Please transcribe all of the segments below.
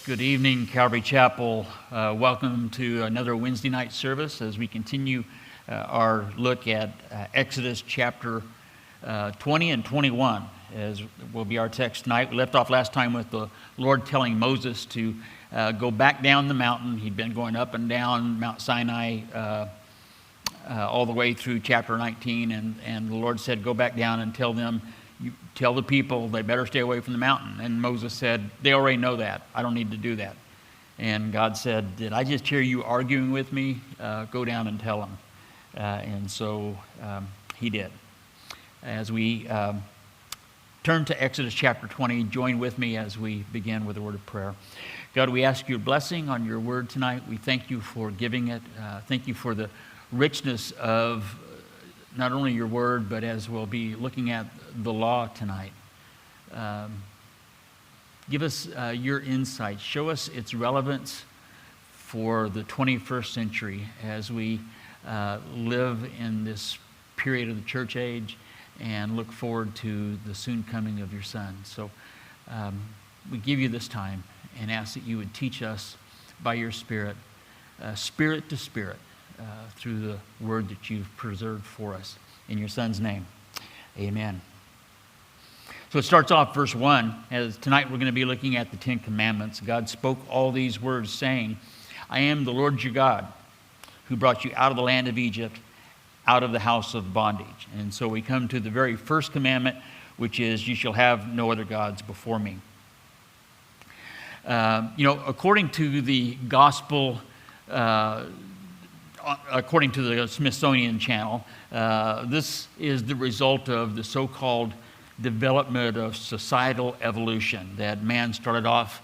Good evening, Calvary Chapel. Welcome to another Wednesday night service as we continue our look at Exodus chapter 20 and 21, as will be our text tonight. We left off last time with the Lord telling Moses to go back down the mountain. He'd been going up and down Mount Sinai all the way through chapter 19, and the Lord said, go back down and tell them, you tell the people they better stay away from the mountain. And Moses said, they already know that. I don't need to do that. And God said, did I just hear you arguing with me? Go down and tell them. And so he did. As we turn to Exodus chapter 20, join with me as we begin with a word of prayer. God, we ask your blessing on your word tonight. We thank you for giving it. Thank you for the richness of not only your word, but as we'll be looking at the law tonight. Give us your insight. Show us its relevance for the 21st century as we live in this period of the church age and look forward to the soon coming of your Son. So we give you this time and ask that you would teach us by your Spirit, spirit to spirit, through the word that you've preserved for us. In your Son's name, amen. So it starts off verse 1, as tonight we're going to be looking at the Ten Commandments. God spoke all these words saying, I am the Lord your God, who brought you out of the land of Egypt, out of the house of bondage. And so we come to the very first commandment, which is, you shall have no other gods before me. According to the gospel, according to the Smithsonian Channel, this is the result of the so-called development of societal evolution, that man started off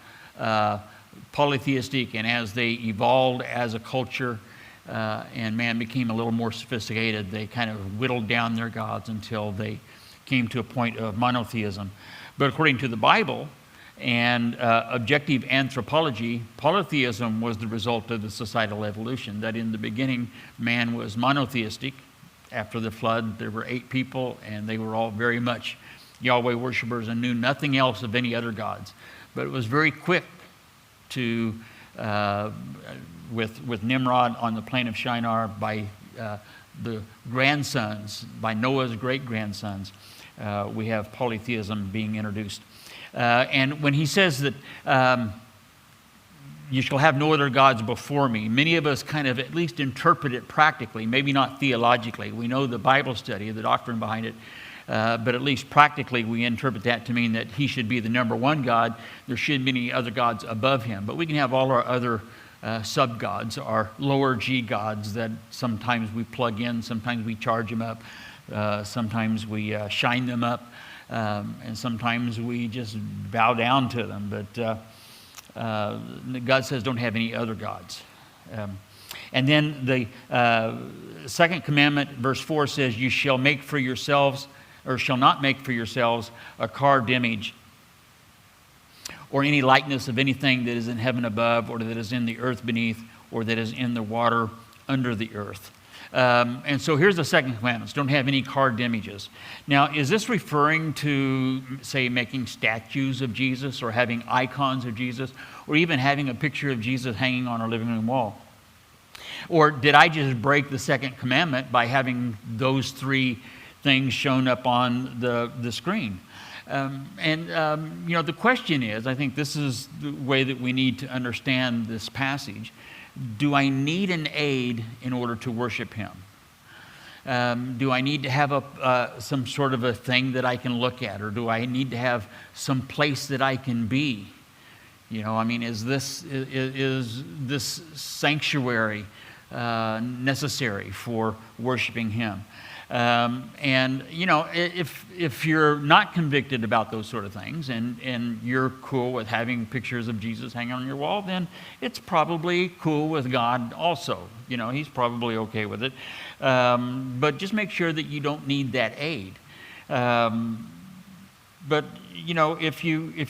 polytheistic, and as they evolved as a culture and man became a little more sophisticated, they kind of whittled down their gods until they came to a point of monotheism. But according to the Bible and objective anthropology, polytheism was the result of the societal evolution, that in the beginning man was monotheistic. After the flood, there were 8 people, and they were all very much Yahweh worshipers and knew nothing else of any other gods. But it was very quick to, with Nimrod on the plain of Shinar, by the grandsons, by Noah's great-grandsons, we have polytheism being introduced. And when he says that you shall have no other gods before me, many of us kind of at least interpret it practically, maybe not theologically. We know the Bible study, the doctrine behind it, but at least practically we interpret that to mean that he should be the number one God. There shouldn't be any other gods above him. But we can have all our other sub-gods, our lower G gods that sometimes we plug in, sometimes we charge them up, sometimes we shine them up, and sometimes we just bow down to them. But God says don't have any other gods. And then the second commandment, verse 4 says, you shall make for yourselves, or shall not make for yourselves, a carved image or any likeness of anything that is in heaven above, or that is in the earth beneath, or that is in the water under the earth. And so here's the second commandment: don't have any carved images. Now, is this referring to, say, making statues of Jesus, or having icons of Jesus, or even having a picture of Jesus hanging on our living room wall? Or did I just break the second commandment by having those 3 things shown up on the screen? The question is, I think this is the way that we need to understand this passage. Do I need an aid in order to worship him? Do I need to have some sort of a thing that I can look at? Or do I need to have some place that I can be? Is this sanctuary necessary for worshiping him? If you're not convicted about those sort of things, and you're cool with having pictures of Jesus hanging on your wall, then it's probably cool with God also. He's probably okay with it. But just make sure that you don't need that aid. But if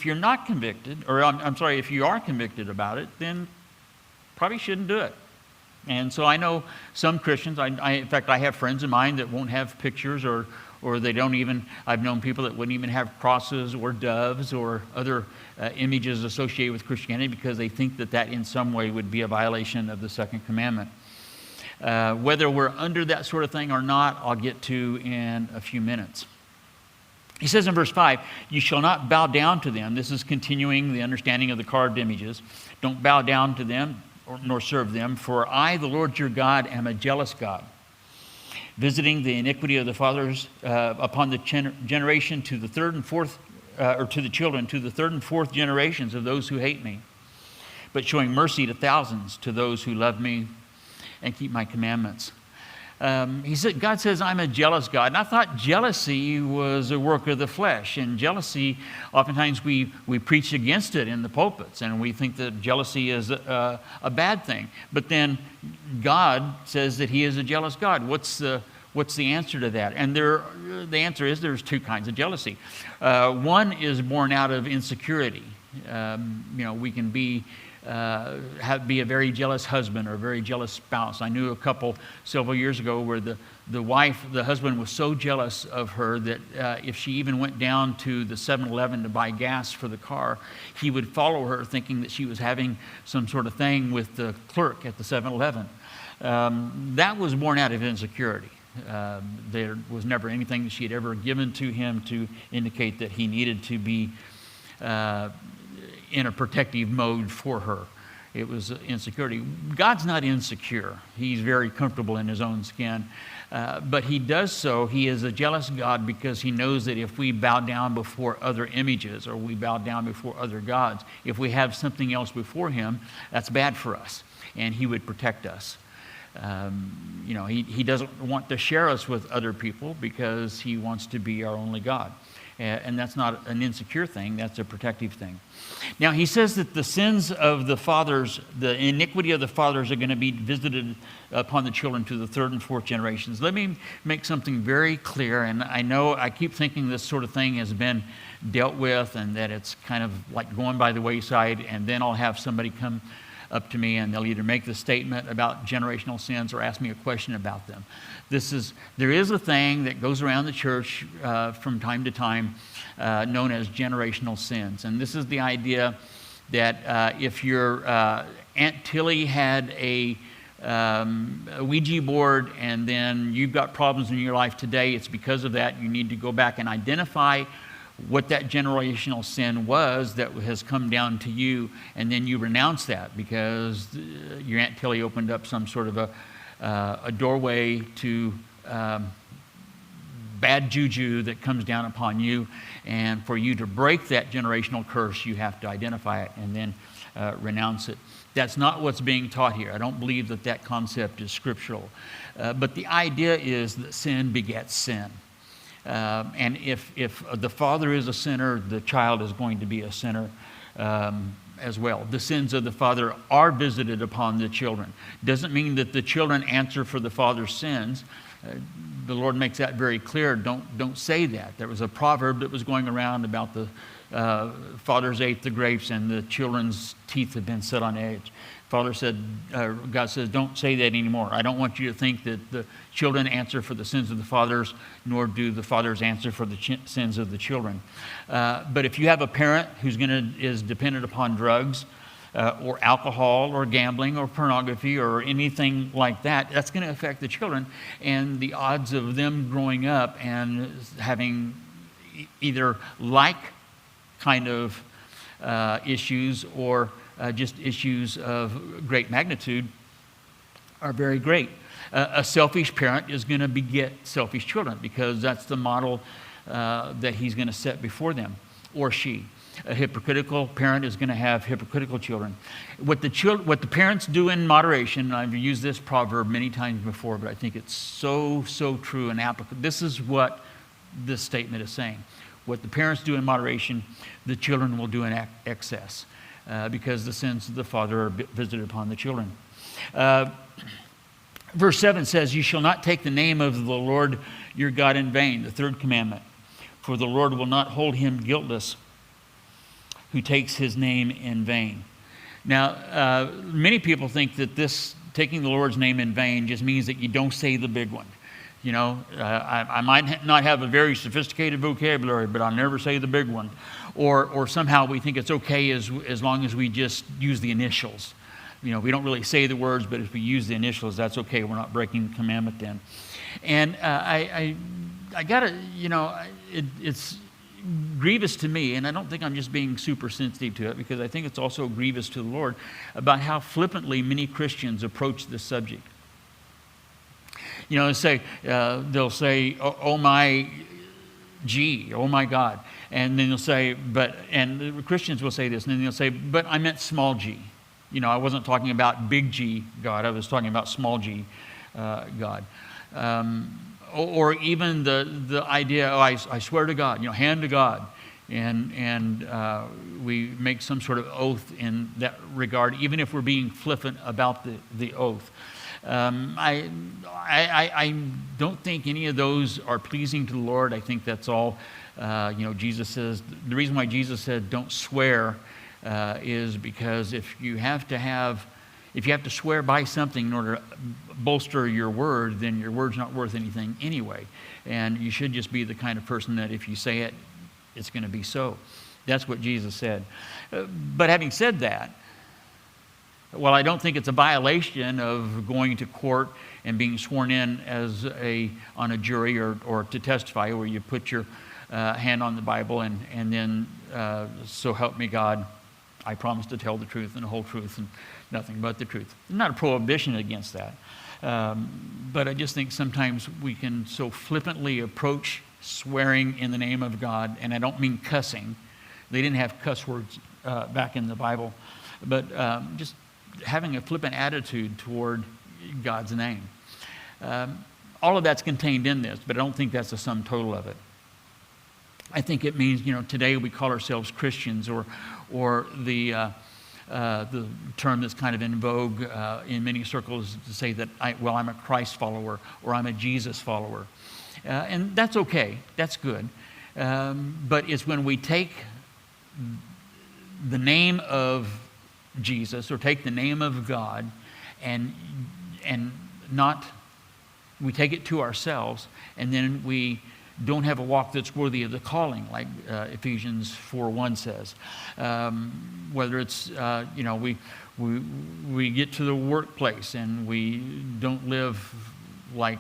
you're not convicted, or if you are convicted about it, then probably shouldn't do it. And so I know some Christians, in fact, I have friends of mine that won't have pictures or they don't even, I've known people that wouldn't even have crosses or doves or other images associated with Christianity because they think that in some way would be a violation of the second commandment. Whether we're under that sort of thing or not, I'll get to in a few minutes. He says in verse 5, you shall not bow down to them. This is continuing the understanding of the carved images. Don't bow down to them nor serve them, for I, the Lord your God, am a jealous God, visiting the iniquity of the fathers upon the generation to the third and fourth, or to the children, to the third and fourth generations of those who hate me, but showing mercy to thousands, to those who love me and keep my commandments. God says, I'm a jealous God. And I thought jealousy was a work of the flesh. And jealousy, oftentimes we preach against it in the pulpits. And we think that jealousy is a bad thing. But then God says that he is a jealous God. What's the answer to that? And the answer is there's two kinds of jealousy. One is born out of insecurity. We can be a very jealous husband or a very jealous spouse. I knew a couple several years ago where the husband was so jealous of her that if she even went down to the 7-Eleven to buy gas for the car, he would follow her thinking that she was having some sort of thing with the clerk at the 7-Eleven. That was born out of insecurity. There was never anything that she had ever given to him to indicate that he needed to be in a protective mode for her. It was insecurity. God's not insecure. He's very comfortable in his own skin. But he does so. He is a jealous God because he knows that if we bow down before other images or we bow down before other gods, if we have something else before him, that's bad for us. And he would protect us. He doesn't want to share us with other people because he wants to be our only God. And that's not an insecure thing, that's a protective thing. Now, he says that the sins of the fathers, the iniquity of the fathers are going to be visited upon the children to the third and fourth generations. Let me make something very clear, and I know I keep thinking this sort of thing has been dealt with and that it's kind of like going by the wayside, and then I'll have somebody come up to me and they'll either make the statement about generational sins or ask me a question about them. There is a thing that goes around the church from time to time known as generational sins. And this is the idea that if your Aunt Tilly had a Ouija board and then you've got problems in your life today, it's because of that. You need to go back and identify what that generational sin was that has come down to you, and then you renounce that because your Aunt Tilly opened up some sort of a doorway to bad juju that comes down upon you, and for you to break that generational curse, you have to identify it and then renounce it. That's not what's being taught here. I don't believe that concept is scriptural. But the idea is that sin begets sin. And if the father is a sinner, the child is going to be a sinner as well. The sins of the father are visited upon the children. Doesn't mean that the children answer for the father's sins. The Lord makes that very clear. Don't say that. There was a proverb that was going around about the fathers ate the grapes and the children's teeth had been set on edge. God says, don't say that anymore. I don't want you to think that the children answer for the sins of the fathers, nor do the fathers answer for the sins of the children. But if you have a parent who's is dependent upon drugs or alcohol or gambling or pornography or anything like that, that's going to affect the children. And the odds of them growing up and having either kind of issues or just issues of great magnitude are very great. A selfish parent is going to beget selfish children because that's the model that he's going to set before them, or she. A hypocritical parent is going to have hypocritical children. What the parents do in moderation, and I've used this proverb many times before, but I think it's so true and applicable. This is what this statement is saying. What the parents do in moderation, the children will do in excess. Because the sins of the father are visited upon the children. Verse 7 says, you shall not take the name of the Lord your God in vain, the third commandment. For the Lord will not hold him guiltless who takes his name in vain. Now, many people think that this taking the Lord's name in vain just means that you don't say the big one. You know, I might not have a very sophisticated vocabulary, but I'll never say the big one. Or somehow we think it's okay as long as we just use the initials. You know, we don't really say the words, but if we use the initials, that's okay. We're not breaking the commandment then. And I gotta, you know, it's grievous to me, and I don't think I'm just being super sensitive to it, because I think it's also grievous to the Lord about how flippantly many Christians approach this subject. You know, they'll say, oh my G, oh my God. And then they'll say, and the Christians will say this, and then they'll say, but I meant small g. You know, I wasn't talking about big G God, I was talking about small g God. Or even the idea, I swear to God, you know, hand to God. And we make some sort of oath in that regard, even if we're being flippant about the oath. I don't think any of those are pleasing to the Lord. I think that's all, you know, Jesus says, the reason why Jesus said don't swear is because if you have to swear by something in order to bolster your word, then your word's not worth anything anyway. And you should just be the kind of person that if you say it, it's going to be so. That's what Jesus said. But having said that, well, I don't think it's a violation of going to court and being sworn in on a jury or to testify, where you put your hand on the Bible and then, so help me God, I promise to tell the truth and the whole truth and nothing but the truth. There's not a prohibition against that. But I just think sometimes we can so flippantly approach swearing in the name of God, and I don't mean cussing. They didn't have cuss words back in the Bible, but just having a flippant attitude toward God's name. All of that's contained in this, but I don't think that's the sum total of it. I think it means, you know, today we call ourselves Christians, or the term that's kind of in vogue in many circles to say that I'm a Christ follower or I'm a Jesus follower. And that's okay, that's good. But it's when we take the name of Jesus or take the name of God and not, we take it to ourselves, and then we don't have a walk that's worthy of the calling, like Ephesians 4:1 says. Whether it's, you know, we get to the workplace and we don't live like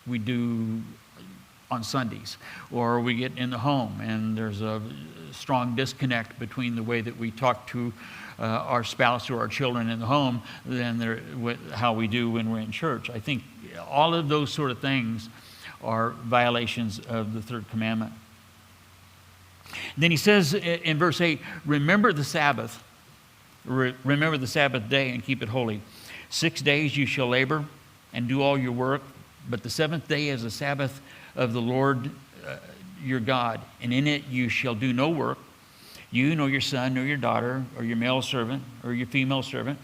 we do on Sundays, or we get in the home and there's a strong disconnect between the way that we talk to our spouse or our children in the home than how we do when we're in church. I think all of those sort of things are violations of the third commandment. Then he says in verse 8, remember the Sabbath. Remember the Sabbath day and keep it holy. 6 days you shall labor and do all your work, but the seventh day is the Sabbath of the Lord your God, and in it you shall do no work, you nor your son nor your daughter or your male servant or your female servant.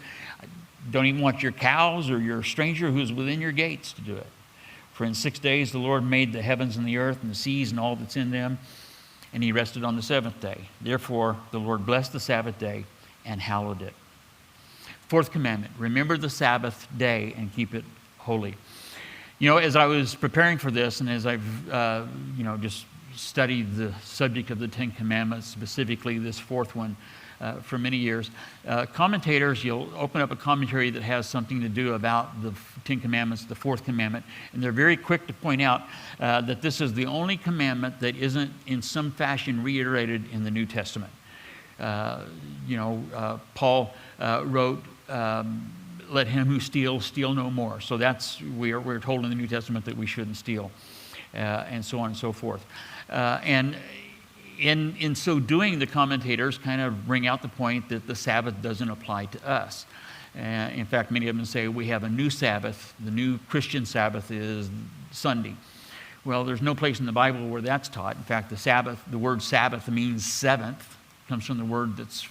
Don't even want your cows or your stranger who is within your gates to do it. For in 6 days the Lord made the heavens and the earth and the seas and all that's in them, and he rested on the seventh day. Therefore the Lord blessed the Sabbath day and hallowed it. Fourth commandment, remember the Sabbath day and keep it holy. You know, as I was preparing for this, and as I've, you know, just studied the subject of the Ten Commandments, specifically this fourth one, for many years, commentators, you'll open up a commentary that has something to do about the Ten Commandments, the fourth commandment, and they're very quick to point out that this is the only commandment that isn't in some fashion reiterated in the New Testament. You know, Paul wrote, let him who steals steal no more. So we're told in the New Testament that we shouldn't steal, and so on and so forth. And in so doing, the commentators kind of bring out the point that the Sabbath doesn't apply to us. In fact, many of them say we have a new Sabbath. The new Christian Sabbath is Sunday. Well, there's no place in the Bible where that's taught. In fact, the word Sabbath means seventh. It comes from the word that's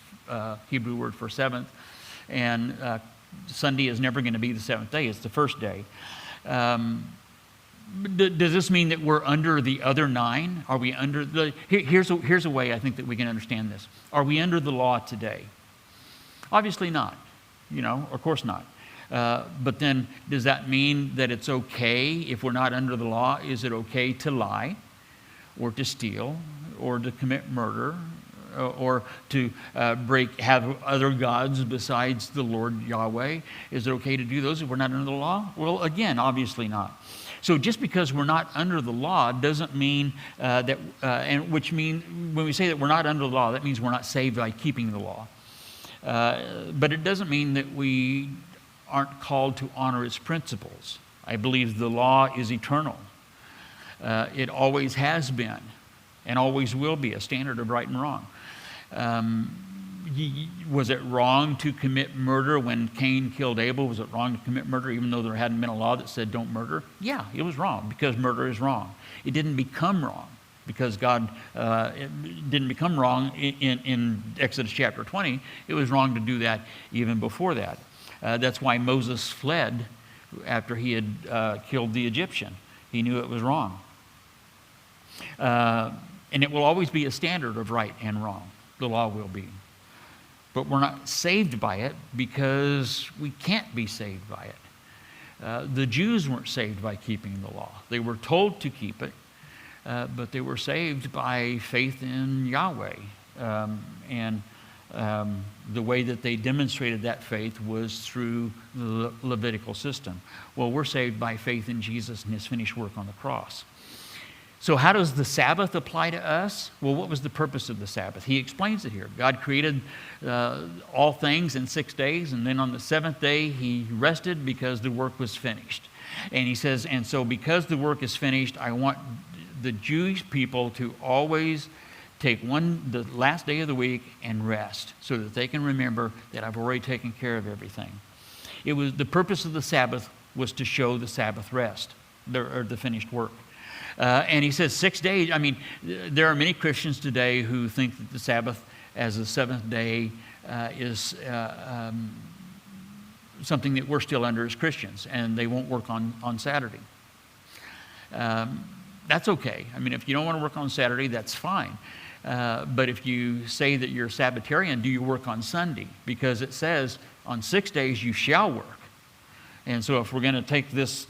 Hebrew word for seventh. And Sunday is never going to be the seventh day. It's the first day. Does this mean that we're under the other nine? Are we under the... Here's a way I think that we can understand this. Are we under the law today? Obviously not. You know, of course not. But then does that mean that it's okay if we're not under the law? Is it okay to lie or to steal or to commit murder or to have other gods besides the Lord Yahweh? Is it okay to do those if we're not under the law? Well, again, obviously not. So just because we're not under the law doesn't mean and which means when we say that we're not under the law, that means we're not saved by keeping the law. But it doesn't mean that we aren't called to honor its principles. I believe the law is eternal. It always has been and always will be a standard of right and wrong. Was it wrong to commit murder when Cain killed Abel? Was it wrong to commit murder even though there hadn't been a law that said don't murder? Yeah, it was wrong because murder is wrong. It didn't become wrong because God it didn't become wrong in Exodus chapter 20. It was wrong to do that even before that. That's why Moses fled after he had killed the Egyptian. He knew it was wrong. And it will always be a standard of right and wrong. The law will be. But we're not saved by it because we can't be saved by it. The Jews weren't saved by keeping the law. They were told to keep it, but they were saved by faith in Yahweh. And the way that they demonstrated that faith was through the Levitical system. Well, we're saved by faith in Jesus and his finished work on the cross. So how does the Sabbath apply to us? Well, what was the purpose of the Sabbath? He explains it here. God created all things in 6 days, and then on the seventh day he rested because the work was finished. And he says, and so because the work is finished, I want the Jewish people to always take the last day of the week and rest so that they can remember that I've already taken care of everything. It was the purpose of the Sabbath was to show the Sabbath rest, or the finished work. And he says 6 days. I mean, there are many Christians today who think that the Sabbath as the seventh day is something that we're still under as Christians, and they won't work on Saturday. That's okay. I mean, if you don't want to work on Saturday, that's fine. But if you say that you're Sabbatarian, do you work on Sunday? Because it says on 6 days you shall work. And so if we're going to take this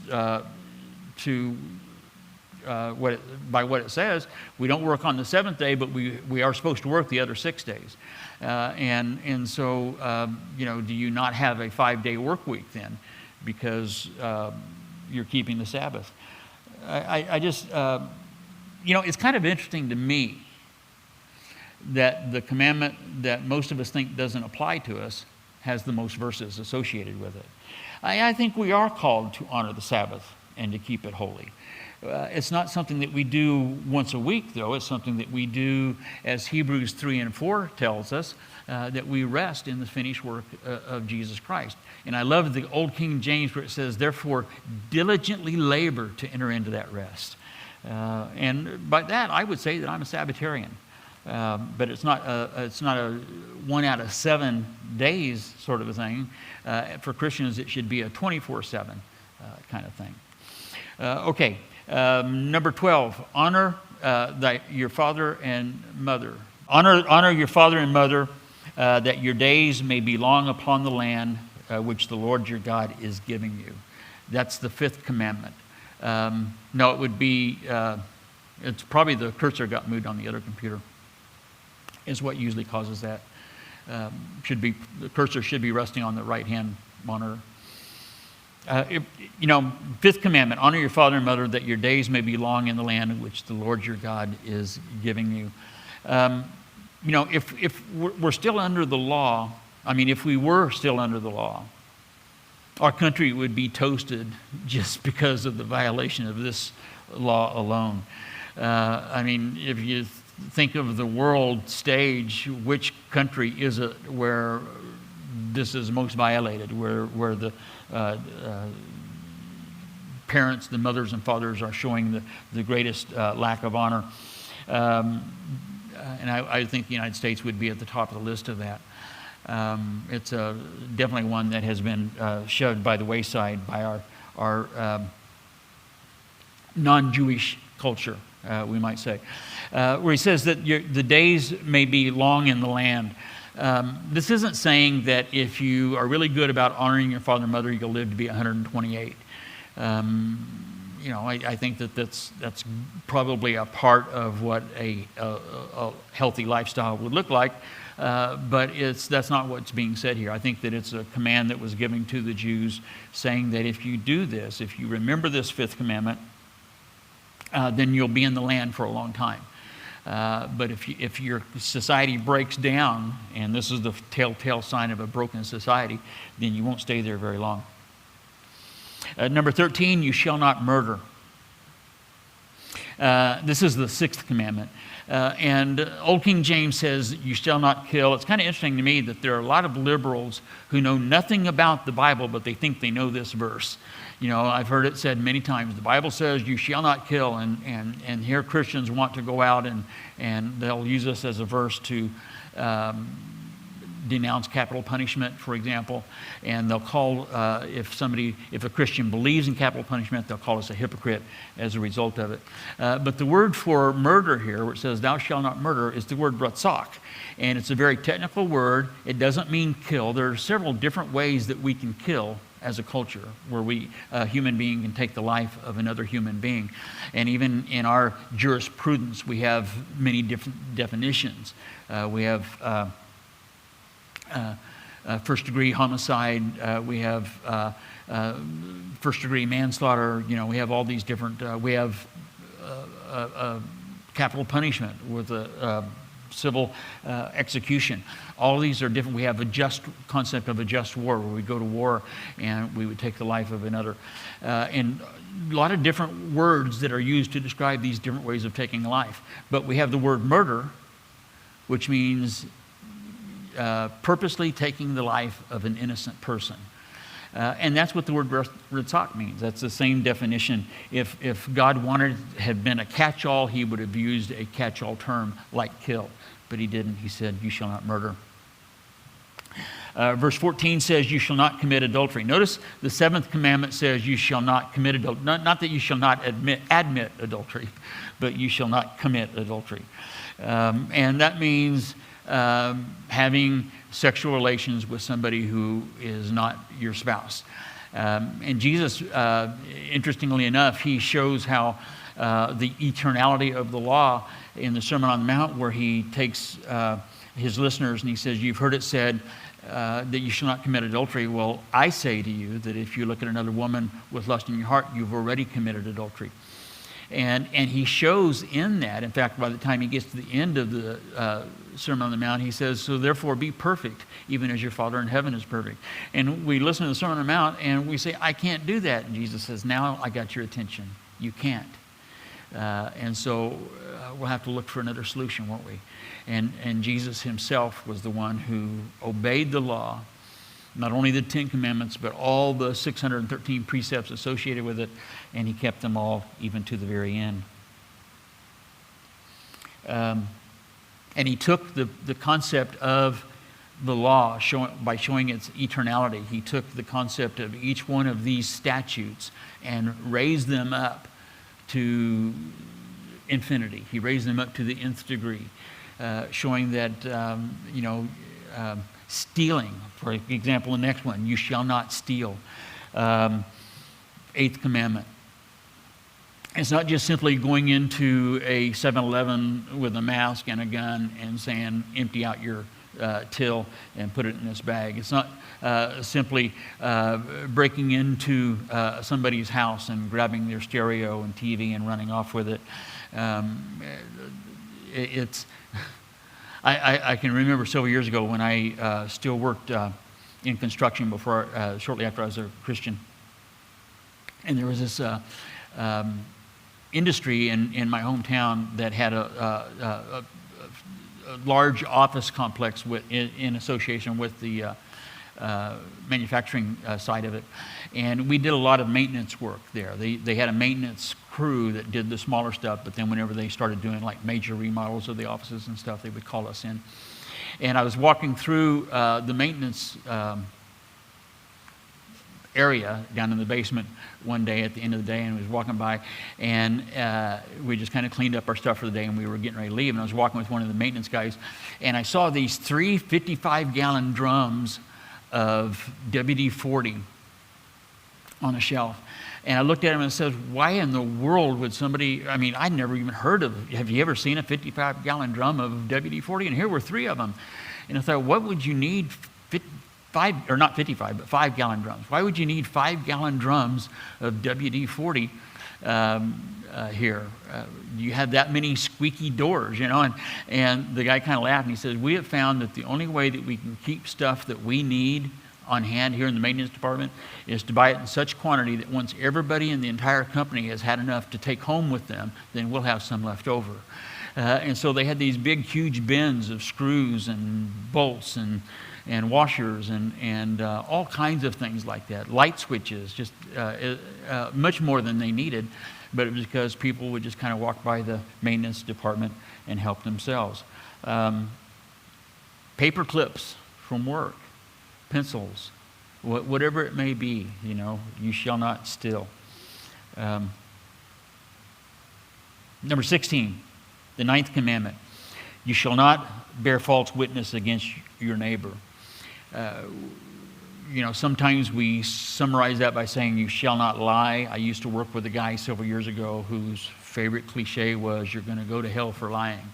by what it says, we don't work on the seventh day, but we are supposed to work the other 6 days. And so, do you not have a 5-day work week then because you're keeping the Sabbath? I just, it's kind of interesting to me that the commandment that most of us think doesn't apply to us has the most verses associated with it. I think we are called to honor the Sabbath and to keep it holy. It's not something that we do once a week, though. It's something that we do, as Hebrews 3 and 4 tells us, that we rest in the finished work of Jesus Christ. And I love the Old King James where it says, therefore, diligently labor to enter into that rest. And by that, I would say that I'm a Sabbatarian. But it's not a 1 out of 7 days sort of a thing. For Christians, it should be a 24/7 kind of thing. Okay. Number 12, honor your father and mother. Honor your father and mother, that your days may be long upon the land which the Lord your God is giving you. That's the 5th commandment. No, it would be, it's probably the cursor got moved on the other computer, is what usually causes that. The cursor should be resting on the right-hand monitor. 5th commandment, honor your father and mother that your days may be long in the land which the Lord your God is giving you. If we're still under the law, if we were still under the law, our country would be toasted just because of the violation of this law alone. If you think of the world stage, which country is it where this is most violated, where the parents, the mothers and fathers are showing the greatest lack of honor. And I think the United States would be at the top of the list of that. It's definitely one that has been shoved by the wayside by our non-Jewish culture, we might say. Where he says that the days may be long in the land. This isn't saying that if you are really good about honoring your father and mother, you'll live to be 128. I think that's probably a part of what a healthy lifestyle would look like, but that's not what's being said here. I think that it's a command that was given to the Jews, saying that if you do this, if you remember this fifth commandment, then you'll be in the land for a long time. But if your society breaks down, and this is the telltale sign of a broken society, then you won't stay there very long. Number 13, you shall not murder. This is the sixth commandment. And Old King James says, you shall not kill. It's kind of interesting to me that there are a lot of liberals who know nothing about the Bible, but they think they know this verse. I've heard it said many times, the Bible says you shall not kill, and here Christians want to go out and they'll use this as a verse to denounce capital punishment, for example, and they'll call, if a Christian believes in capital punishment, they'll call us a hypocrite as a result of it. But the word for murder here, where it says thou shalt not murder, is the word ratzak, and it's a very technical word. It doesn't mean kill. There are several different ways that we can kill as a culture, where a human being can take the life of another human being. And even in our jurisprudence, we have many different definitions. We have first-degree homicide, we have first-degree manslaughter, we have all these different, we have capital punishment with a civil execution. All of these are different. We have a just concept of a just war, where we go to war and we would take the life of another. And a lot of different words that are used to describe these different ways of taking life. But we have the word murder, which means purposely taking the life of an innocent person. And that's what the word ratzak means. That's the same definition. If God had been a catch-all, he would have used a catch-all term like kill. But he didn't. He said, you shall not murder. Verse 14 says, you shall not commit adultery. Notice the seventh commandment says you shall not commit adultery. Not that you shall not admit adultery, but you shall not commit adultery. And that means having sexual relations with somebody who is not your spouse. And Jesus, interestingly enough, he shows how the eternality of the law in the Sermon on the Mount, where he takes his listeners and he says, you've heard it said that you shall not commit adultery. Well, I say to you that if you look at another woman with lust in your heart, you've already committed adultery. And he shows in that, in fact, by the time he gets to the end of the Sermon on the Mount, he says, so therefore be perfect, even as your Father in heaven is perfect. And we listen to the Sermon on the Mount and we say, I can't do that. And Jesus says, now I got your attention. You can't. And so we'll have to look for another solution, won't we? And Jesus himself was the one who obeyed the law, not only the 10 Commandments, but all the 613 precepts associated with it, and he kept them all even to the very end. And he took the concept of the law by showing its eternality. He took the concept of each one of these statutes and raised them up to infinity. He raised them up to the nth degree, showing that, stealing, for example, the next one, you shall not steal. Eighth commandment. It's not just simply going into a 7-Eleven with a mask and a gun and saying, empty out your till and put it in this bag. It's not simply breaking into somebody's house and grabbing their stereo and TV and running off with it. I can remember several years ago when I still worked in construction shortly after I was a Christian. And there was this industry in my hometown that had a large office complex in association with the manufacturing side of it. And we did a lot of maintenance work there. They had a maintenance crew that did the smaller stuff, but then whenever they started doing like major remodels of the offices and stuff, they would call us in. And I was walking through the maintenance area down in the basement one day at the end of the day, and I was walking by, and we just kind of cleaned up our stuff for the day, and we were getting ready to leave, and I was walking with one of the maintenance guys, and I saw these 3 55-gallon drums of WD-40 on a shelf. And I looked at him and said, why in the world would somebody, I mean, I'd never even heard of, have you ever seen a 55-gallon drum of WD-40? And here were 3 of them. And I thought, what would you need 5-gallon drums? Why would you need 5-gallon drums of WD-40 here? You have that many squeaky doors, you know? And the guy kind of laughed and he says, we have found that the only way that we can keep stuff that we need on hand here in the maintenance department is to buy it in such quantity that once everybody in the entire company has had enough to take home with them, then we'll have some left over. And so they had these big, huge bins of screws and bolts and washers and all kinds of things like that. Light switches, just much more than they needed, but it was because people would just kind of walk by the maintenance department and help themselves. Paper clips from work, pencils, whatever it may be, you know, you shall not steal. Number 16, the 9th commandment. You shall not bear false witness against your neighbor. You know, sometimes we summarize that by saying you shall not lie. I used to work with a guy several years ago whose favorite cliche was, you're going to go to hell for lying.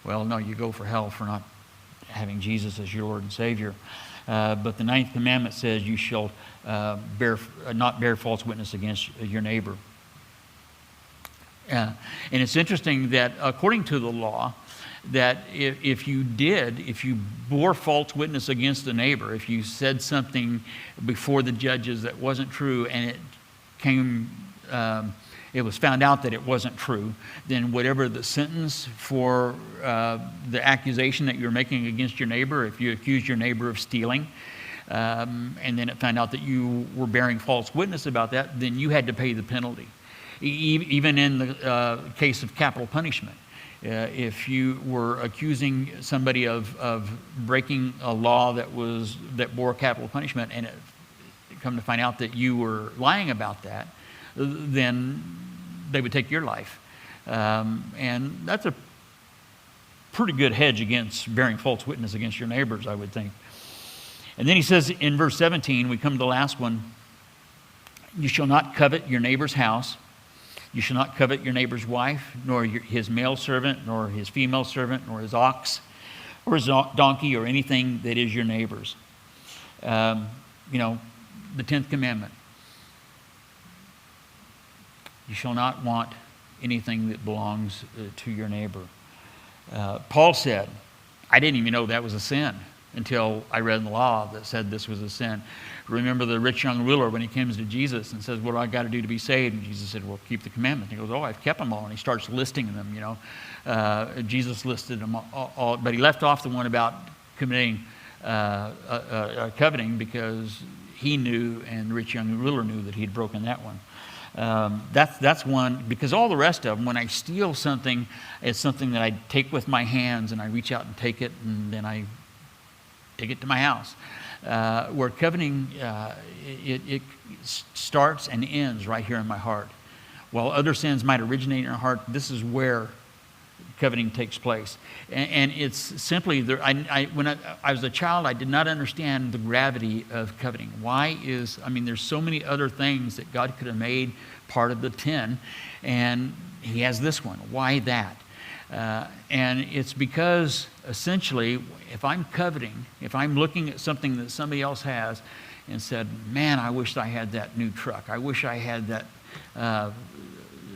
Well, no, you go for hell for not having Jesus as your Lord and Savior. But the 9th commandment says you shall not bear false witness against your neighbor. And it's interesting that according to the law, that if you bore false witness against a neighbor, if you said something before the judges that wasn't true and it was found out that it wasn't true, then whatever the sentence for the accusation that you're making against your neighbor, if you accused your neighbor of stealing, and then it found out that you were bearing false witness about that, then you had to pay the penalty. Even in the case of capital punishment. If you were accusing somebody of breaking a law that bore capital punishment, and it come to find out that you were lying about that, then they would take your life. And that's a pretty good hedge against bearing false witness against your neighbors, I would think. And then he says in verse 17, we come to the last one, you shall not covet your neighbor's house. You shall not covet your neighbor's wife, nor his male servant, nor his female servant, nor his ox, or his donkey, or anything that is your neighbor's. You know, the 10th commandment. You shall not want anything that belongs to your neighbor. Paul said, I didn't even know that was a sin until I read in the law that said this was a sin. Remember the rich young ruler when he comes to Jesus and says, what do I got to do to be saved? And Jesus said, well, keep the commandments. He goes, oh, I've kept them all. And he starts listing them, you know. Jesus listed them all, but he left off the one about committing coveting because he knew, and the rich young ruler knew, that he had broken that one. That's one, because all the rest of them, when I steal something, it's something that I take with my hands and I reach out and take it, and then I take it to my house. Where coveting, it starts and ends right here in my heart. While other sins might originate in our heart, this is where coveting takes place. And it's simply, when I was a child, I did not understand the gravity of coveting. There's so many other things that God could have made part of the 10, and he has this one. Why that? And it's because, essentially, if I'm coveting, if I'm looking at something that somebody else has and said, man, I wish I had that new truck. I wish I had that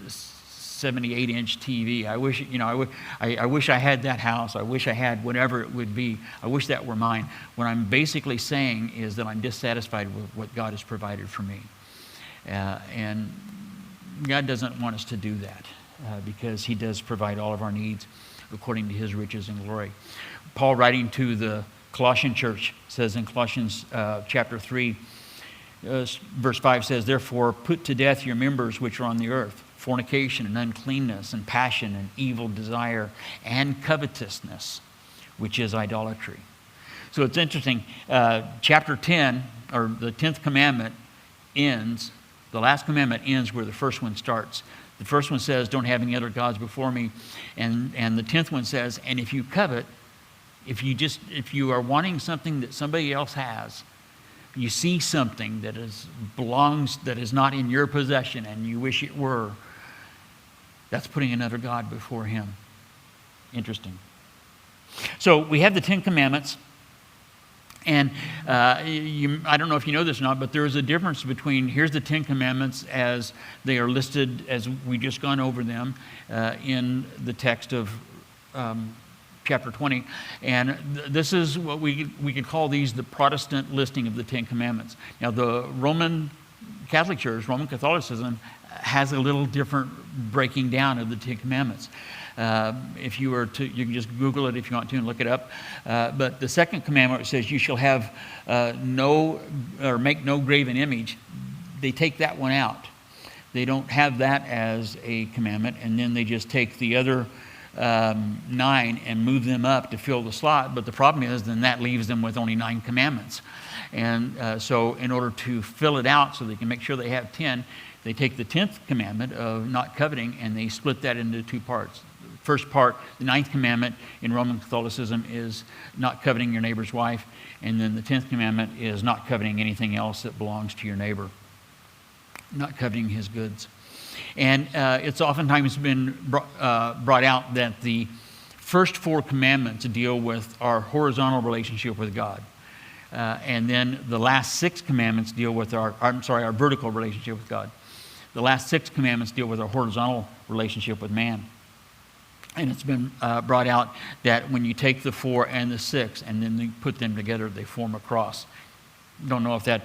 78-inch TV. I wish I had that house. I wish I had whatever it would be. I wish that were mine. What I'm basically saying is that I'm dissatisfied with what God has provided for me. And God doesn't want us to do that because he does provide all of our needs according to his riches and glory. Paul, writing to the Colossian church, says in Colossians chapter 3, verse 5 says, therefore put to death your members which are on the earth, fornication and uncleanness and passion and evil desire and covetousness, which is idolatry. So it's interesting. Chapter 10, or the 10th commandment, ends, the last commandment ends where the first one starts. The first one says, don't have any other gods before me. And the 10th one says, and if you covet, if you are wanting something that somebody else has, you see something that is not in your possession and you wish it were, that's putting another God before him. Interesting. So we have the 10 Commandments. And I don't know if you know this or not, but there is a difference between, here's the 10 Commandments as they are listed, as we just gone over them in the text of chapter 20. And this is what we could call these the Protestant listing of the 10 Commandments. Now, the Roman Catholic Church, Roman Catholicism, has a little different breaking down of the 10 Commandments. If you were to, you can just Google it if you want to and look it up. But the second commandment says, you shall have make no graven image. They take that one out. They don't have that as a commandment, and then they just take the other 9 and move them up to fill the slot. But the problem is, then that leaves them with only 9 commandments. And so in order to fill it out so they can make sure they have 10, they take the 10th commandment of not coveting and they split that into 2 parts. First part, the 9th commandment in Roman Catholicism is not coveting your neighbor's wife. And then the 10th commandment is not coveting anything else that belongs to your neighbor. Not coveting his goods. And it's oftentimes been brought out that the first 4 commandments deal with our horizontal relationship with God. And then the last 6 commandments deal with our vertical relationship with God. The last 6 commandments deal with our horizontal relationship with man. And it's been brought out that when you take the 4 and the 6 and then you put them together, they form a cross. Don't know if that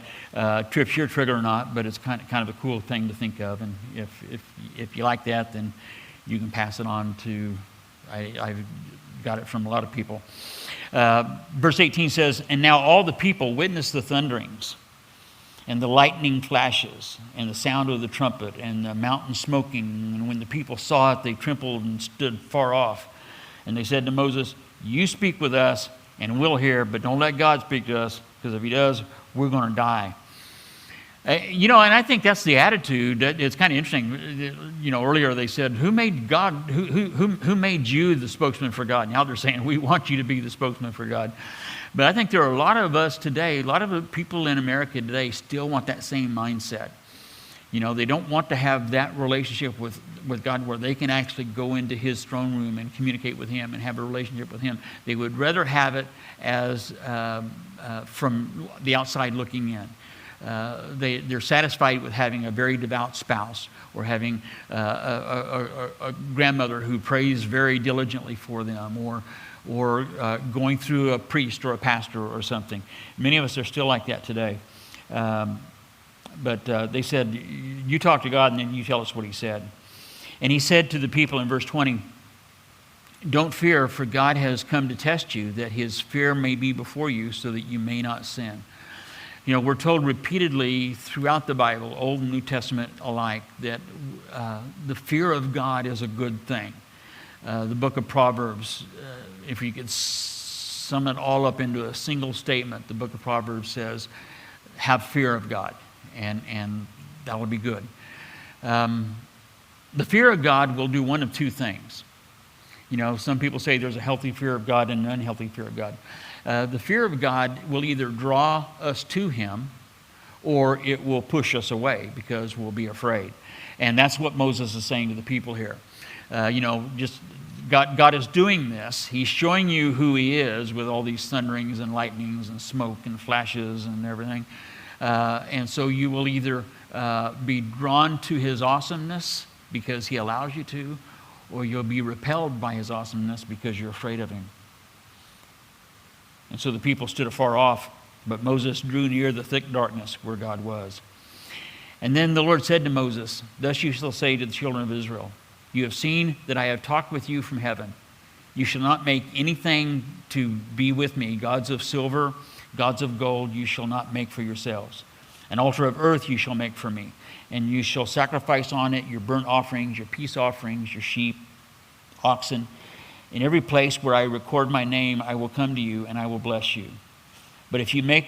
trips your trigger or not, but it's kind of a cool thing to think of. And if you like that, then you can pass it on to. I've got it from a lot of people. Verse 18 says, "And now all the people witnessed the thunderings, and the lightning flashes, and the sound of the trumpet, and the mountain smoking. And when the people saw it, they trembled and stood far off. And they said to Moses, 'You speak with us, and we'll hear, but don't let God speak to us, because if he does, we're going to die.'" And I think that's the attitude. It's kind of interesting. Earlier they said, "Who made God? Who made you the spokesman for God?" Now they're saying, "We want you to be the spokesman for God." But I think there are a lot of us today, a lot of the people in America today still want that same mindset. They don't want to have that relationship with God where they can actually go into his throne room and communicate with him and have a relationship with him. They would rather have it as from the outside looking in. They're satisfied with having a very devout spouse or having a grandmother who prays very diligently for them, or going through a priest or a pastor or something. Many of us are still like that today. But they said, "You talk to God and then you tell us what he said." And he said to the people in verse 20, "Don't fear, for God has come to test you, that his fear may be before you, so that you may not sin." We're told repeatedly throughout the Bible, Old and New Testament alike, that the fear of God is a good thing. The book of Proverbs, if you could sum it all up into a single statement, the book of Proverbs says, have fear of God, and that will be good. The fear of God will do one of 2 things. Some people say there's a healthy fear of God and an unhealthy fear of God. The fear of God will either draw us to him, or it will push us away because we'll be afraid. And that's what Moses is saying to the people here. Just God is doing this. He's showing you who he is with all these thunderings and lightnings and smoke and flashes and everything. And so you will either be drawn to his awesomeness because he allows you to, or you'll be repelled by his awesomeness because you're afraid of him. And so the people stood afar off, but Moses drew near the thick darkness where God was. And then the Lord said to Moses, "Thus you shall say to the children of Israel, 'You have seen that I have talked with you from heaven. You shall not make anything to be with me, gods of silver, gods of gold you shall not make for yourselves. An altar of earth you shall make for me, and you shall sacrifice on it your burnt offerings, your peace offerings, your sheep, oxen. In every place where I record my name, I will come to you and I will bless you. But if you make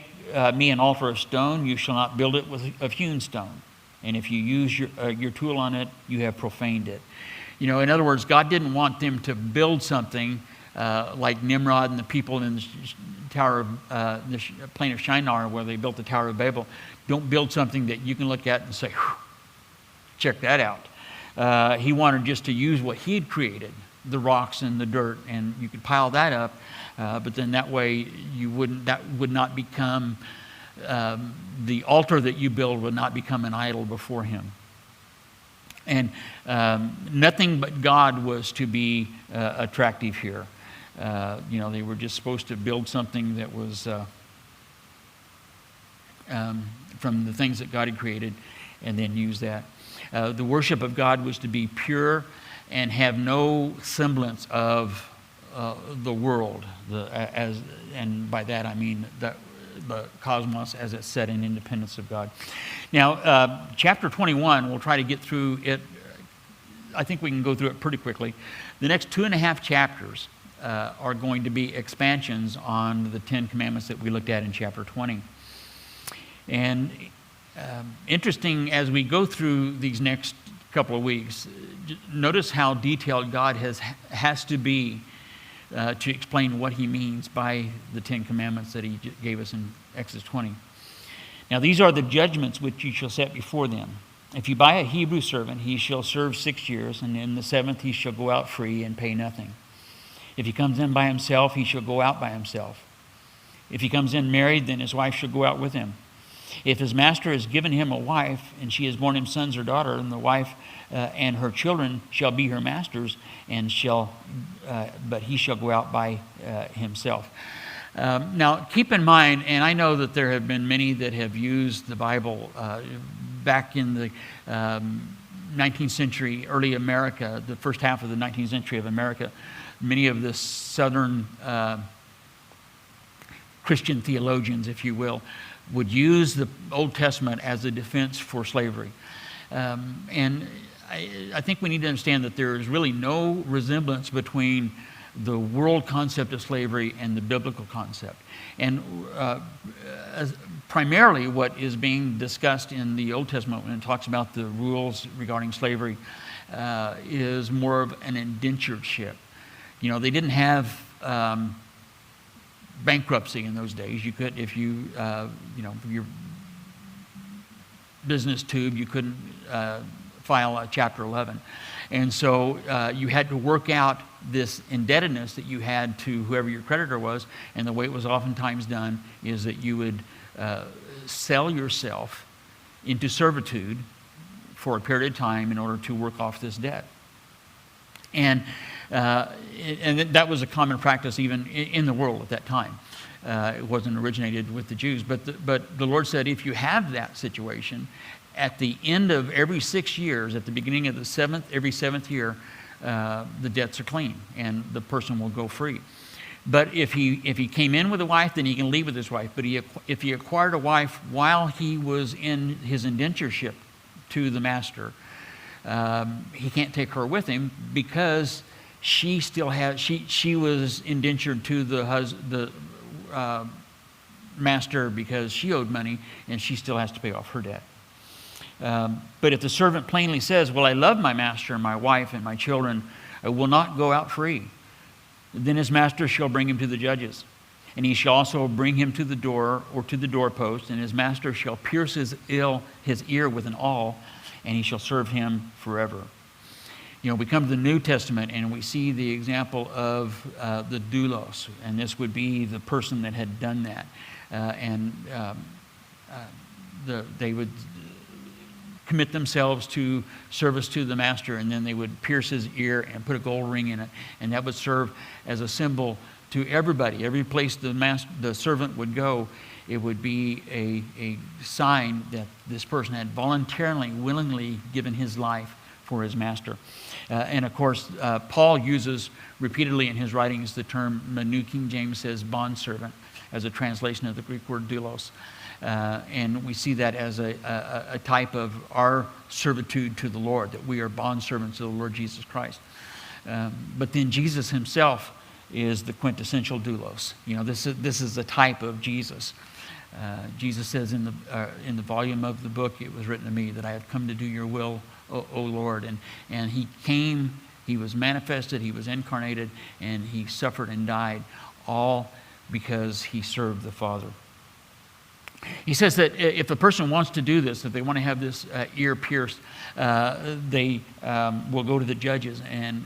me an altar of stone, you shall not build it of hewn stone. And if you use your tool on it, you have profaned it. In other words, God didn't want them to build something like Nimrod and the people in the Tower of the plain of Shinar, where they built the Tower of Babel. Don't build something that you can look at and say, check that out. He wanted just to use what he had created, the rocks and the dirt, and you could pile that up, but then that way that would not become, the altar that you build would not become an idol before him. And nothing but God was to be attractive here. They were just supposed to build something that was from the things that God had created and then use that. The worship of God was to be pure and have no semblance of the world, and by that I mean the cosmos as it's set in independence of God. Now, chapter 21, we'll try to get through it. I think we can go through it pretty quickly. The next 2.5 chapters are going to be expansions on the 10 commandments that we looked at in chapter 20. And interesting, as we go through these next couple of weeks, notice how detailed God has to be to explain what he means by the 10 commandments that he gave us in Exodus 20. Now, these are the judgments which you shall set before them. If you buy a Hebrew servant, he shall serve 6 years, and in the 7th he shall go out free and pay nothing. If he comes in by himself, he shall go out by himself. If he comes in married, then his wife shall go out with him. If his master has given him a wife, and she has borne him sons or daughter, and the wife and her children shall be her master's, but he shall go out by himself. Now, keep in mind, and I know that there have been many that have used the Bible back in the 19th century, early America, the first half of the 19th century of America. Many of the southern Christian theologians, if you will, would use the Old Testament as a defense for slavery. And I think we need to understand that there is really no resemblance between the world concept of slavery and the biblical concept. And primarily what is being discussed in the Old Testament when it talks about the rules regarding slavery is more of an indentureship. They didn't have bankruptcy in those days. You could, if your business tube, you couldn't file a Chapter 11. And so you had to work out this indebtedness that you had to whoever your creditor was, and the way it was oftentimes done is that you would sell yourself into servitude for a period of time in order to work off this debt. And that was a common practice even in the world at that time. It wasn't originated with the Jews. But the Lord said, if you have that situation, at the end of every 6 years, at the beginning of every seventh year, the debts are clean and the person will go free. But if he came in with a wife, then he can leave with his wife. But if he acquired a wife while he was in his indentureship to the master, he can't take her with him because she still has she was indentured to the master because she owed money and she still has to pay off her debt. But if the servant plainly says, well, I love my master and my wife and my children, I will not go out free, then his master shall bring him to the judges. And he shall also bring him to the door or to the doorpost, and his master shall pierce his ear with an awl, and he shall serve him forever. We come to the New Testament and we see the example of the doulos, and this would be the person that had done that. They would commit themselves to service to the master, and then they would pierce his ear and put a gold ring in it, and that would serve as a symbol to everybody. Every place the servant would go, it would be a sign that this person had voluntarily, willingly given his life for his master. And of course, Paul uses repeatedly in his writings the term, the New King James says bondservant, as a translation of the Greek word doulos. And we see that as a type of our servitude to the Lord, that we are bondservants of the Lord Jesus Christ. But then Jesus himself is the quintessential doulos. This is the type of Jesus. Jesus says in the volume of the book, it was written to me that I have come to do your will, O Lord. And he came, he was manifested, he was incarnated, and he suffered and died, all because he served the Father. He says that if a person wants to do this, if they want to have this ear pierced, they will go to the judges. And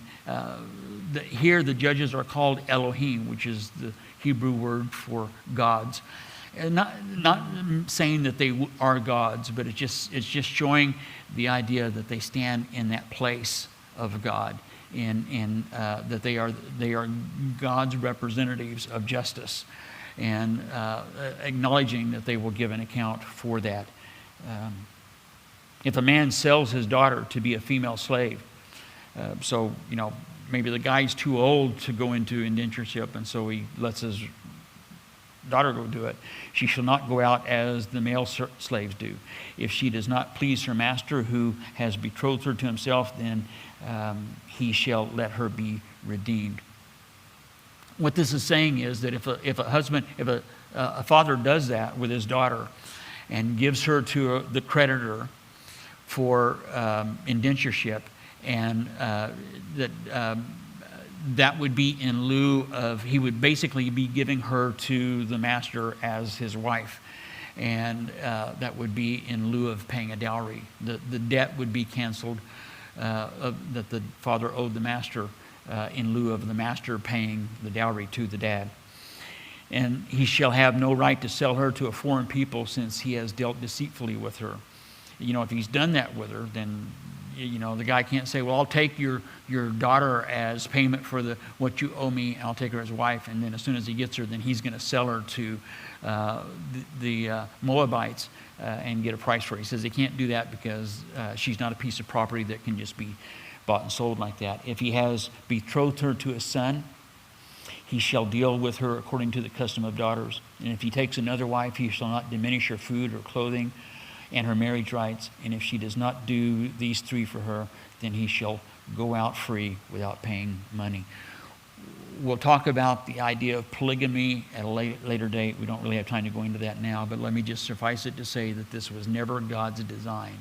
here the judges are called Elohim, which is the Hebrew word for gods. And not saying that they are gods, but it's just showing the idea that they stand in that place of God, and that they are God's representatives of justice, and acknowledging that they will give an account for that. If a man sells his daughter to be a female slave, so maybe the guy's too old to go into indentureship, and so he lets his daughter go do it. She shall not go out as the male slaves do. If she does not please her master who has betrothed her to himself, then he shall let her be redeemed. What this is saying is that if a father does that with his daughter and gives her to the creditor for indentureship, and that would be in lieu of, he would basically be giving her to the master as his wife, and that would be in lieu of paying a dowry. The debt would be canceled that the father owed the master, in lieu of the master paying the dowry to the dad. And he shall have no right to sell her to a foreign people, since he has dealt deceitfully with her. If he's done that with her, then the guy can't say, well, I'll take your daughter as payment for what you owe me, and I'll take her as wife, and then as soon as he gets her, then he's going to sell her to the Moabites and get a price for her. He says he can't do that because she's not a piece of property that can just be bought and sold like that. If he has betrothed her to his son, he shall deal with her according to the custom of daughters. And if he takes another wife, he shall not diminish her food or clothing and her marriage rights. And if she does not do these three for her, then he shall go out free without paying money. We'll talk about the idea of polygamy at a later date. We don't really have time to go into that now, but let me just suffice it to say that this was never God's design.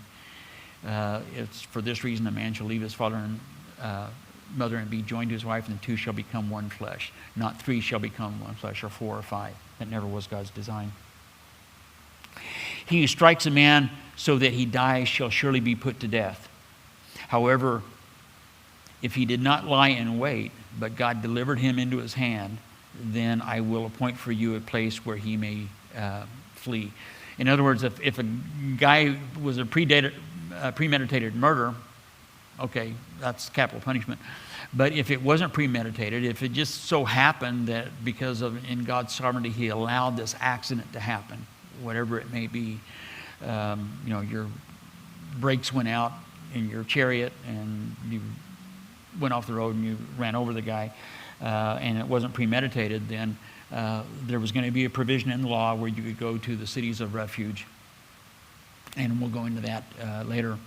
It's for this reason a man shall leave his father and mother and be joined to his wife, and the two shall become one flesh. Not three shall become one flesh, or four or five. That never was God's design. He who strikes a man so that he dies shall surely be put to death. However, if he did not lie in wait, but God delivered him into his hand, then I will appoint for you a place where he may flee. In other words, if a guy was a premeditated murder, okay, that's capital punishment. But if it wasn't premeditated, if it just so happened that because of in God's sovereignty he allowed this accident to happen, whatever it may be, your brakes went out in your chariot and you went off the road and you ran over the guy, and it wasn't premeditated, then there was going to be a provision in the law where you could go to the cities of refuge. And we'll go into that later.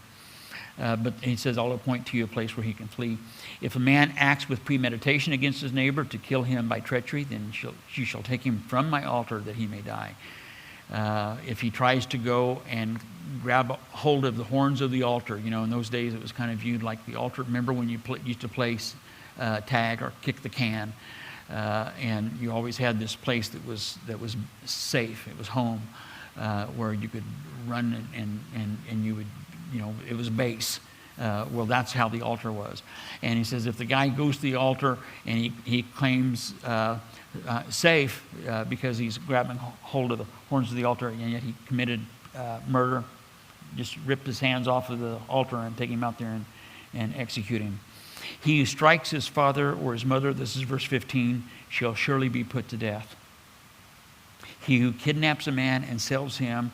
But he says, I'll appoint to you a place where he can flee. If a man acts with premeditation against his neighbor to kill him by treachery, then you shall take him from my altar that he may die. If he tries to go and grab hold of the horns of the altar, in those days it was kind of viewed like the altar. Remember when you used to play tag or kick the can, and you always had this place that was safe. It was home, where you could run and you would, it was base. Well, that's how the altar was. And he says if the guy goes to the altar and he claims safe because he's grabbing hold of the horns of the altar, and yet he committed murder, just ripped his hands off of the altar and take him out there and execute him. He who strikes his father or his mother, this is verse 15, shall surely be put to death. He who kidnaps a man and sells him,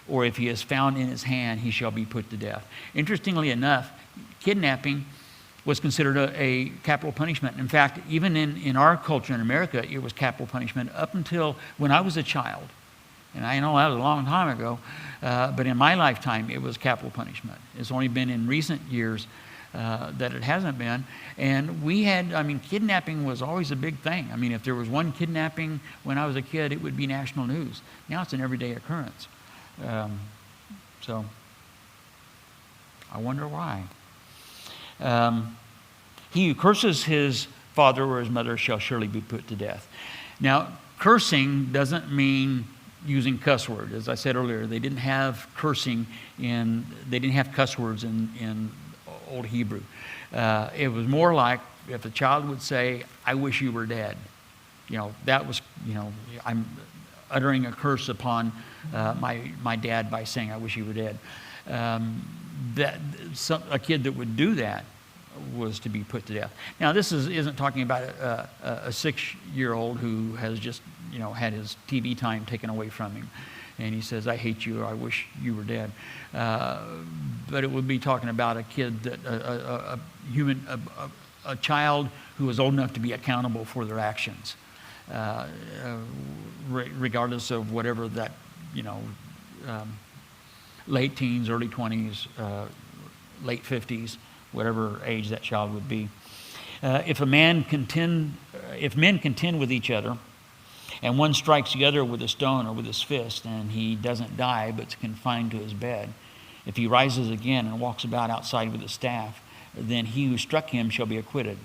or if he is found in his hand, he shall be put to death. Interestingly enough, kidnapping was considered a capital punishment. In fact, even in our culture in America, it was capital punishment up until when I was a child. And I know that was a long time ago, but in my lifetime, it was capital punishment. It's only been in recent years that it hasn't been. And kidnapping was always a big thing. I mean, if there was one kidnapping when I was a kid, it would be national news. Now it's an everyday occurrence. So I wonder why. He who curses his father or his mother shall surely be put to death. Now, cursing doesn't mean using cuss words. As I said earlier, they didn't have cuss words in Old Hebrew. It was more like if a child would say, "I wish you were dead." That was, I'm uttering a curse upon my dad by saying, "I wish you were dead." A kid that would do that was to be put to death. Now, this isn't talking about a 6-year-old who has just, had his TV time taken away from him, and he says, "I hate you," or "I wish you were dead." But it would be talking about a kid that a child who is old enough to be accountable for their actions, regardless of whatever that, late teens, early 20s, late 50s, whatever age that child would be. If men contend with each other, and one strikes the other with a stone or with his fist, and he doesn't die but is confined to his bed, if he rises again and walks about outside with a staff, then he who struck him shall be acquitted.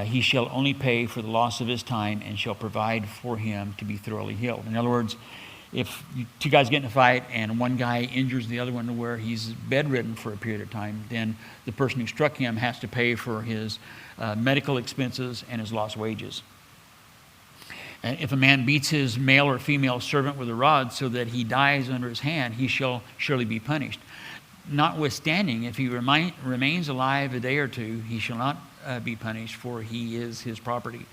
He shall only pay for the loss of his time and shall provide for him to be thoroughly healed. In other words, if two guys get in a fight and one guy injures the other one to where he's bedridden for a period of time, then the person who struck him has to pay for his medical expenses and his lost wages. And if a man beats his male or female servant with a rod so that he dies under his hand, he shall surely be punished. Notwithstanding, if he remains alive a day or two, he shall not be punished, for he is his property.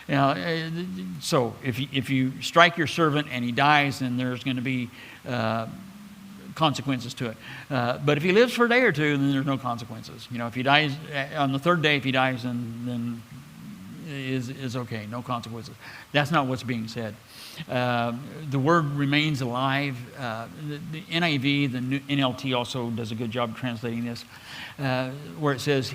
Now, so if you strike your servant and he dies, then there's going to be consequences to it. But if he lives for a day or two, then there's no consequences. If he dies on the third day, if he dies, then is okay, no consequences. That's not what's being said. The word remains alive. The NIV, the NLT also does a good job translating this, where it says,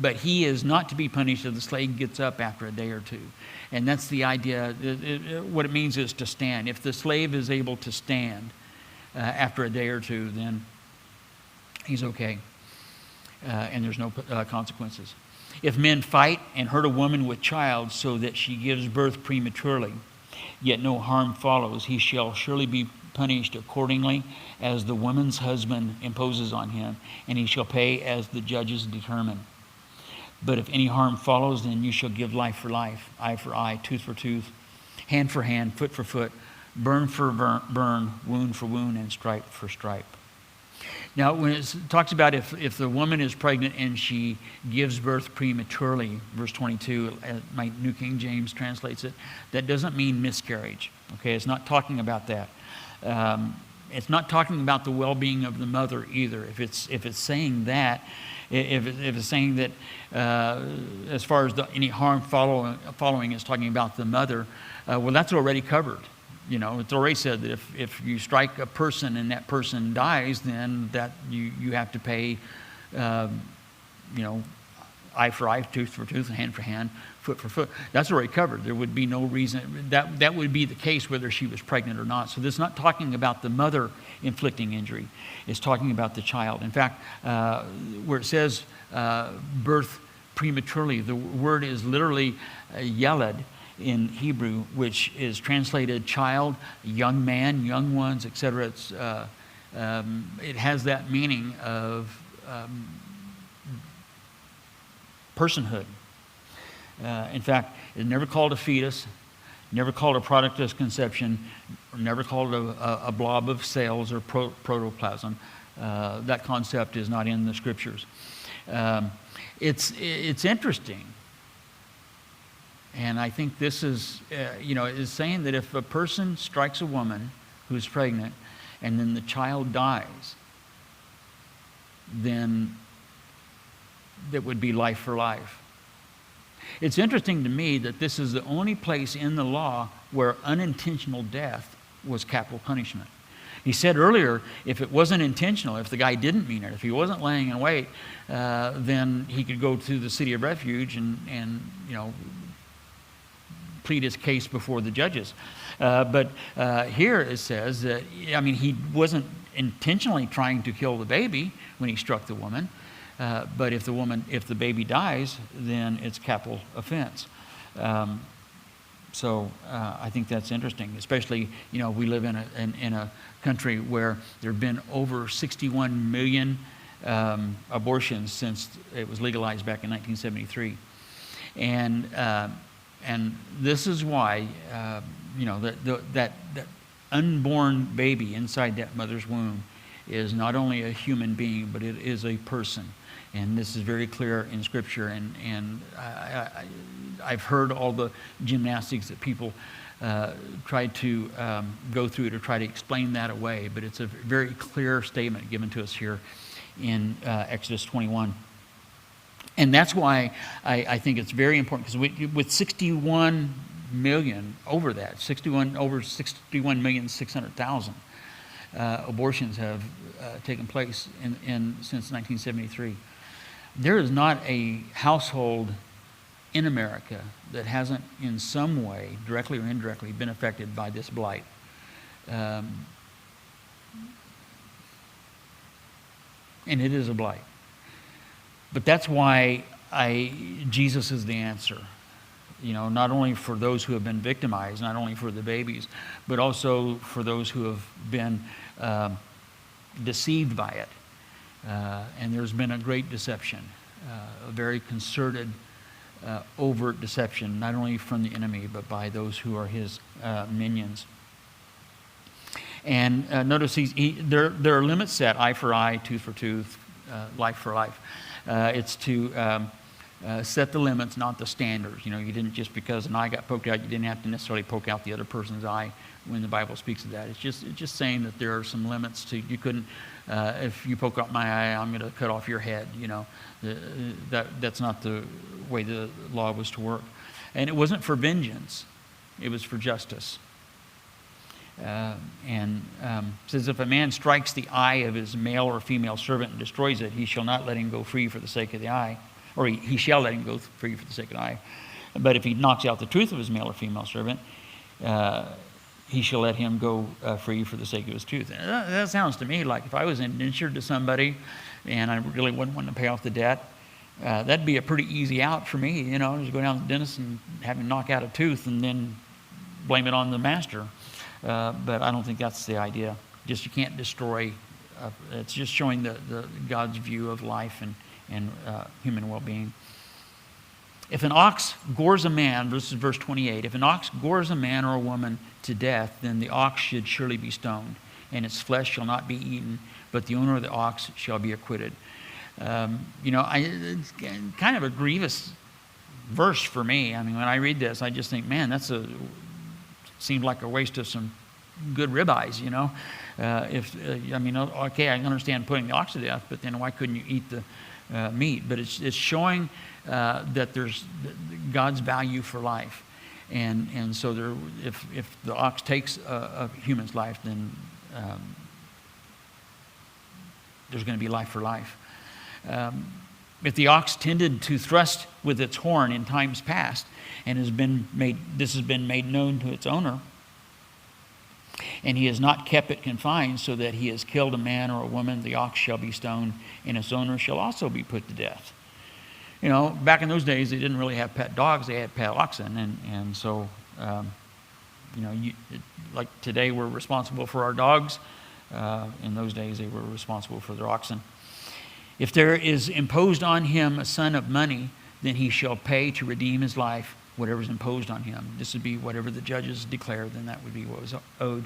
"But he is not to be punished if the slave gets up after a day or two." And that's the idea. What it means is to stand. If the slave is able to stand after a day or two, then he's okay, and there's no consequences. If men fight and hurt a woman with child so that she gives birth prematurely, yet no harm follows, he shall surely be punished accordingly as the woman's husband imposes on him, and he shall pay as the judges determine. But if any harm follows, then you shall give life for life, eye for eye, tooth for tooth, hand for hand, foot for foot, burn for burn, wound for wound, and stripe for stripe. Now, when it talks about if the woman is pregnant and she gives birth prematurely, verse 22, my New King James translates it, that doesn't mean miscarriage. Okay, it's not talking about that. It's not talking about the well-being of the mother either. If it's saying that, if it's saying that as far as any harm following is talking about the mother, well, that's already covered. It's already said that if you strike a person and that person dies, then that you have to pay, eye for eye, tooth for tooth, hand for hand, foot for foot. That's already covered. There would be no reason that would be the case whether she was pregnant or not. So this is not talking about the mother inflicting injury. It's talking about the child. In fact, where it says birth prematurely, the word is literally yeled in Hebrew, which is translated child, young man, young ones, etc. It has that meaning of personhood. In fact, it's never called a fetus, never called a product of conception, never called a blob of cells or protoplasm. That concept is not in the scriptures. It's interesting. And I think this is saying that if a person strikes a woman who's pregnant and then the child dies, then that would be life for life. It's interesting to me that this is the only place in the law where unintentional death was capital punishment. He said earlier, if it wasn't intentional, if the guy didn't mean it, if he wasn't laying in wait, then he could go to the city of refuge and plead his case before the judges. But here it says that, he wasn't intentionally trying to kill the baby when he struck the woman. But if the baby dies, then it's capital offense. So I think that's interesting, especially, we live in a country where there have been over 61 million abortions since it was legalized back in 1973. And this is why, that unborn baby inside that mother's womb is not only a human being, but it is a person. And this is very clear in Scripture. And I've heard all the gymnastics that people try to go through to try to explain that away. But it's a very clear statement given to us here in Exodus 21. And that's why I think it's very important, because with 61 million, over 61,600,000 abortions have taken place since 1973. There is not a household in America that hasn't in some way, directly or indirectly, been affected by this blight. And it is a blight. But that's why Jesus is the answer. Not only for those who have been victimized, not only for the babies, but also for those who have been deceived by it. And there's been a great deception, a very concerted, overt deception, not only from the enemy, but by those who are his minions. And notice there are limits set: eye for eye, tooth for tooth, life for life. It's to set the limits, not the standards. You didn't, just because an eye got poked out, you didn't have to necessarily poke out the other person's eye when the Bible speaks of that. It's just saying that there are some limits to, you couldn't, if you poke out my eye, I'm going to cut off your head. That's not the way the law was to work. And it wasn't for vengeance, it was for justice. It says, if a man strikes the eye of his male or female servant and destroys it, he shall not let him go free for the sake of the eye, or he shall let him go free for the sake of the eye. But if he knocks out the tooth of his male or female servant, he shall let him go free for the sake of his tooth. That sounds to me like if I was indentured to somebody and I really wouldn't want to pay off the debt, that'd be a pretty easy out for me. Just go down to the dentist and have him knock out a tooth and then blame it on the master. But I don't think that's the idea. You can't destroy. It's just showing the God's view of life and human well-being. If an ox gores a man, this is verse 28, if an ox gores a man or a woman to death, then the ox should surely be stoned, and its flesh shall not be eaten, but the owner of the ox shall be acquitted. It's kind of a grievous verse for me. When I read this, I just think, man, seems like a waste of some good ribeyes, okay, I understand putting the ox to death, but then why couldn't you eat the meat? But it's showing that there's God's value for life, and so if the ox takes a human's life, then there's going to be life for life. If the ox tended to thrust with its horn in times past, and this has been made known to its owner, and he has not kept it confined, so that he has killed a man or a woman, the ox shall be stoned, and its owner shall also be put to death. Back in those days, they didn't really have pet dogs; they had pet oxen, and so, like today, we're responsible for our dogs. In those days, they were responsible for their oxen. If there is imposed on him a sum of money, then he shall pay to redeem his life whatever is imposed on him. This would be whatever the judges declare, then that would be what was owed.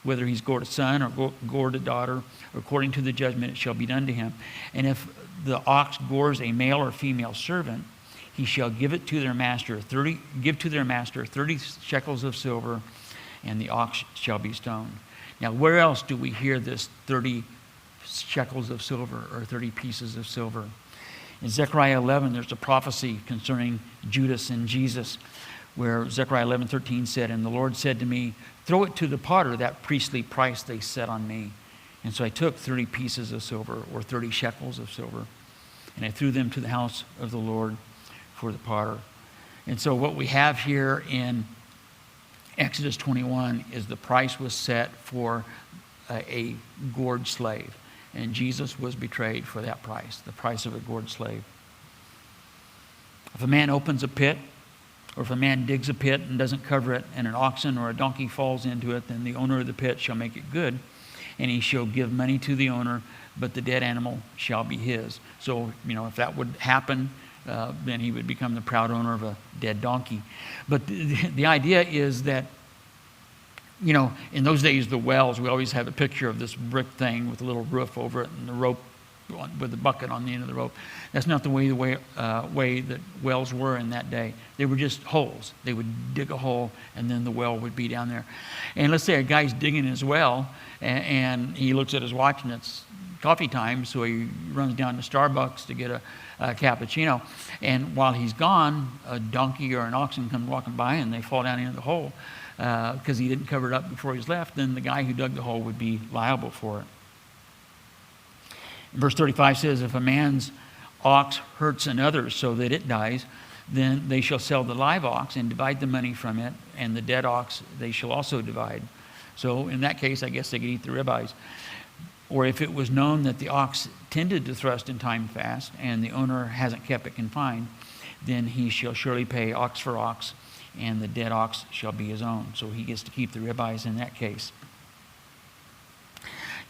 Whether he's gored a son or gored a daughter, according to the judgment it shall be done to him. And if the ox gores a male or female servant, he shall give to their master 30 shekels of silver, and the ox shall be stoned. Now, where else do we hear this 30 shekels of silver or 30 pieces of silver? In Zechariah 11, there's a prophecy concerning Judas and Jesus, where Zechariah 11:13 said, "And the Lord said to me, throw it to the potter, that priestly price they set on me. And so I took 30 pieces of silver, or 30 shekels of silver, and I threw them to the house of the Lord for the potter." And so what we have here in Exodus 21 is the price was set for a gored slave. And Jesus was betrayed for that price, the price of a gored slave. If a man opens a pit, or if a man digs a pit and doesn't cover it, and an oxen or a donkey falls into it, then the owner of the pit shall make it good, and he shall give money to the owner, but the dead animal shall be his. So, if that would happen, then he would become the proud owner of a dead donkey. But the idea is that, in those days, the wells, we always have a picture of this brick thing with a little roof over it and the rope with the bucket on the end of the rope. That's not the way that wells were in that day. They were just holes. They would dig a hole, and then the well would be down there. And let's say a guy's digging his well, and he looks at his watch, and it's coffee time, so he runs down to Starbucks to get a cappuccino. And while he's gone, a donkey or an oxen comes walking by, and they fall down into the hole because he didn't cover it up before he's left. Then the guy who dug the hole would be liable for it. Verse 35 says, "If a man's ox hurts another so that it dies, then they shall sell the live ox and divide the money from it, and the dead ox they shall also divide." So in that case, I guess they could eat the ribeyes. Or if it was known that the ox tended to thrust in time fast, and the owner hasn't kept it confined, then he shall surely pay ox for ox, and the dead ox shall be his own. So he gets to keep the ribeyes in that case.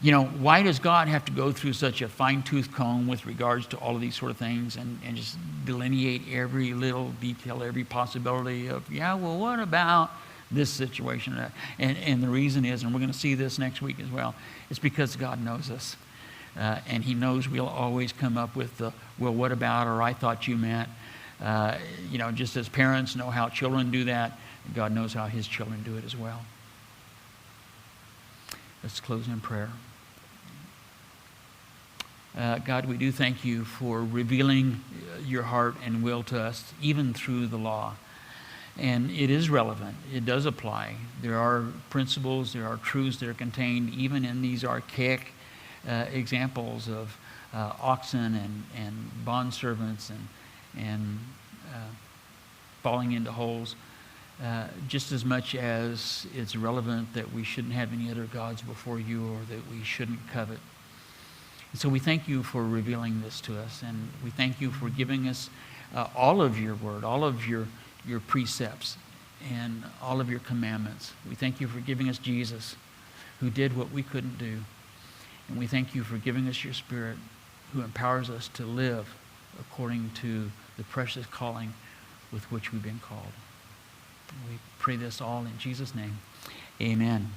Why does God have to go through such a fine-tooth comb with regards to all of these sort of things and just delineate every little detail, every possibility of, what about this situation? And the reason is, and we're going to see this next week as well, it's because God knows us. And he knows we'll always come up with the, well, what about, or I thought you meant. Just as parents know how children do that, God knows how his children do it as well. Let's close in prayer. God, we do thank you for revealing your heart and will to us, even through the law. And it is relevant. It does apply. There are principles, there are truths that are contained even in these archaic examples of oxen and bondservants and falling into holes, just as much as it's relevant that we shouldn't have any other gods before you, or that we shouldn't covet. And so we thank you for revealing this to us, and we thank you for giving us all of your word, all of your precepts, and all of your commandments. We thank you for giving us Jesus, who did what we couldn't do. And we thank you for giving us your Spirit, who empowers us to live according to the precious calling with which we've been called. We pray this all in Jesus' name. Amen.